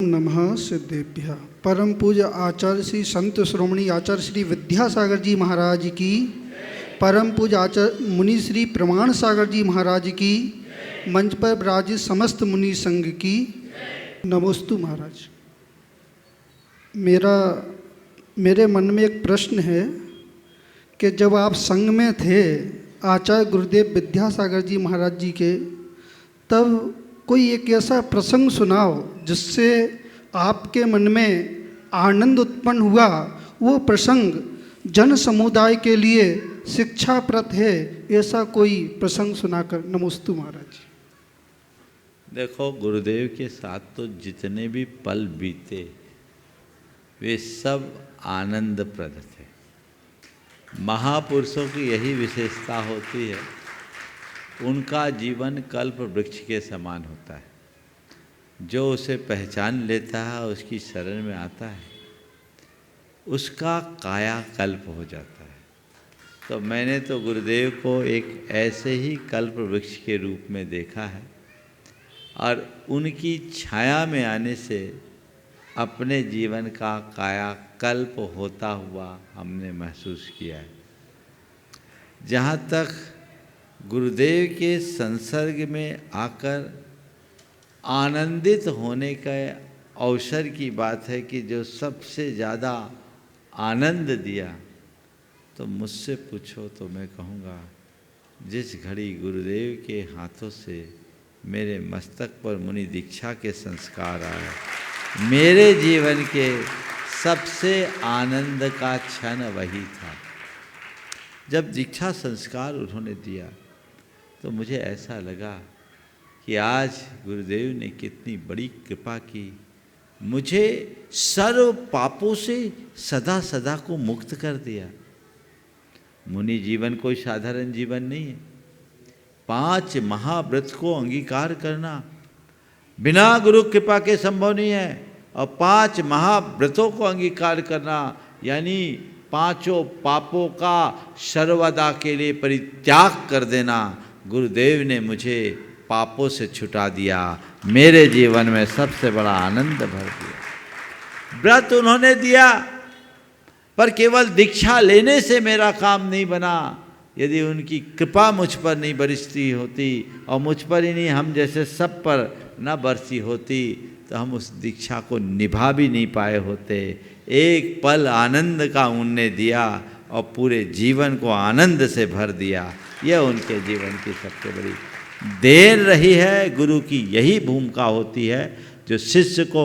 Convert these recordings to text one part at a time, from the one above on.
नमः सिद्धेभ्यः। परम पूज्य आचार्य श्री संत श्रोमणी आचार्य श्री विद्यासागर जी महाराज की, परम पूज्य आचार्य मुनि श्री प्रमाण सागर जी महाराज की, मंच पर विराजित समस्त मुनि संघ की नमोस्तु महाराज। मेरे मन में एक प्रश्न है कि जब आप संघ में थे आचार्य गुरुदेव विद्यासागर जी महाराज जी के, तब कोई एक ऐसा प्रसंग सुनाओ जिससे आपके मन में आनंद उत्पन्न हुआ। वो प्रसंग जन समुदाय के लिए शिक्षाप्रद है, ऐसा कोई प्रसंग सुनाकर नमोस्तु महाराज। देखो, गुरुदेव के साथ तो जितने भी पल बीते वे सब आनंदप्रद थे। महापुरुषों की यही विशेषता होती है, उनका जीवन कल्प वृक्ष के समान होता है। जो उसे पहचान लेता है, उसकी शरण में आता है, उसका कायाकल्प हो जाता है। तो मैंने तो गुरुदेव को एक ऐसे ही कल्प वृक्ष के रूप में देखा है और उनकी छाया में आने से अपने जीवन का कायाकल्प होता हुआ हमने महसूस किया है। जहाँ तक गुरुदेव के संसर्ग में आकर आनंदित होने का अवसर की बात है कि जो सबसे ज़्यादा आनंद दिया, तो मुझसे पूछो तो मैं कहूँगा, जिस घड़ी गुरुदेव के हाथों से मेरे मस्तक पर मुनि दीक्षा के संस्कार आए, मेरे जीवन के सबसे आनंद का क्षण वही था। जब दीक्षा संस्कार उन्होंने दिया तो मुझे ऐसा लगा कि आज गुरुदेव ने कितनी बड़ी कृपा की, मुझे सर्व पापों से सदा सदा को मुक्त कर दिया। मुनि जीवन कोई साधारण जीवन नहीं है। 5 महाव्रत को अंगीकार करना बिना गुरु कृपा के संभव नहीं है, और 5 महाव्रतों को अंगीकार करना यानी 5 पापों का सर्वदा के लिए परित्याग कर देना। गुरुदेव ने मुझे पापों से छुटा दिया, मेरे जीवन में सबसे बड़ा आनंद भर दिया। व्रत उन्होंने दिया, पर केवल दीक्षा लेने से मेरा काम नहीं बना। यदि उनकी कृपा मुझ पर नहीं बरसती होती, और मुझ पर ही नहीं हम जैसे सब पर न बरसी होती, तो हम उस दीक्षा को निभा भी नहीं पाए होते। एक पल आनंद का उनने दिया और पूरे जीवन को आनंद से भर दिया। यह उनके जीवन की सबसे बड़ी देन रही है। गुरु की यही भूमिका होती है जो शिष्य को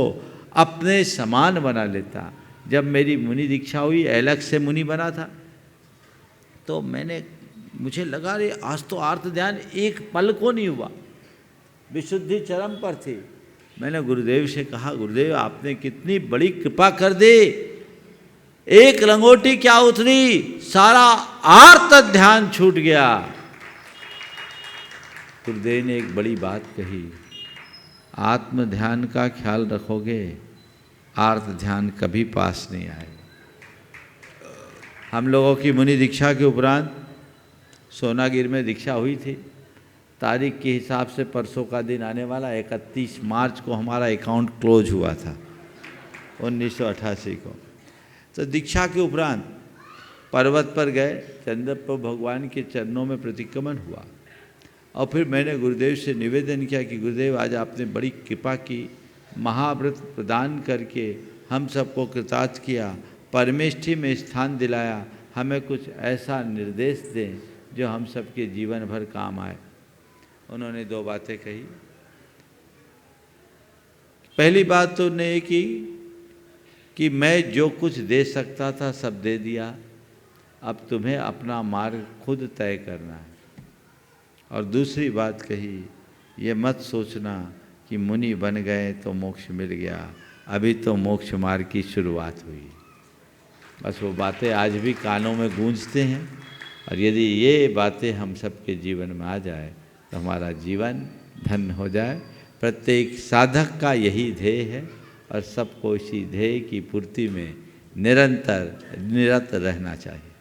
अपने समान बना लेता। जब मेरी मुनि दीक्षा हुई, अलग से मुनि बना था, तो मुझे लगा रे आज तो आर्त ध्यान एक पल को नहीं हुआ, विशुद्धि चरम पर थी। मैंने गुरुदेव से कहा, गुरुदेव आपने कितनी बड़ी कृपा कर दी, एक लंगोटी क्या उतरी, सारा आर्त ध्यान छूट गया। गुरुदेव ने एक बड़ी बात कही, आत्म ध्यान का ख्याल रखोगे, आर्त ध्यान कभी पास नहीं आएगा। हम लोगों की मुनि दीक्षा के उपरांत सोनागिर में दीक्षा हुई थी। तारीख के हिसाब से परसों का दिन आने वाला 31 मार्च को हमारा अकाउंट क्लोज हुआ था 1988 को। तो दीक्षा के उपरांत पर्वत पर गए, चंद्रप्र भगवान के चरणों में प्रतिक्रमण हुआ, और फिर मैंने गुरुदेव से निवेदन किया कि गुरुदेव आज आपने बड़ी कृपा की, महाव्रत प्रदान करके हम सबको कृतार्थ किया, परमेष्ठी में स्थान दिलाया, हमें कुछ ऐसा निर्देश दें जो हम सबके जीवन भर काम आए। उन्होंने 2 बातें कही। पहली बात तो उन्होंने ये की कि मैं जो कुछ दे सकता था सब दे दिया, अब तुम्हें अपना मार्ग खुद तय करना है। और दूसरी बात कही, ये मत सोचना कि मुनि बन गए तो मोक्ष मिल गया, अभी तो मोक्ष मार्ग की शुरुआत हुई। बस वो बातें आज भी कानों में गूंजते हैं, और यदि ये बातें हम सबके जीवन में आ जाए तो हमारा जीवन धन्य हो जाए। प्रत्येक साधक का यही ध्येय है, और सबको इसी ध्येय की पूर्ति में निरंतर निरत रहना चाहिए।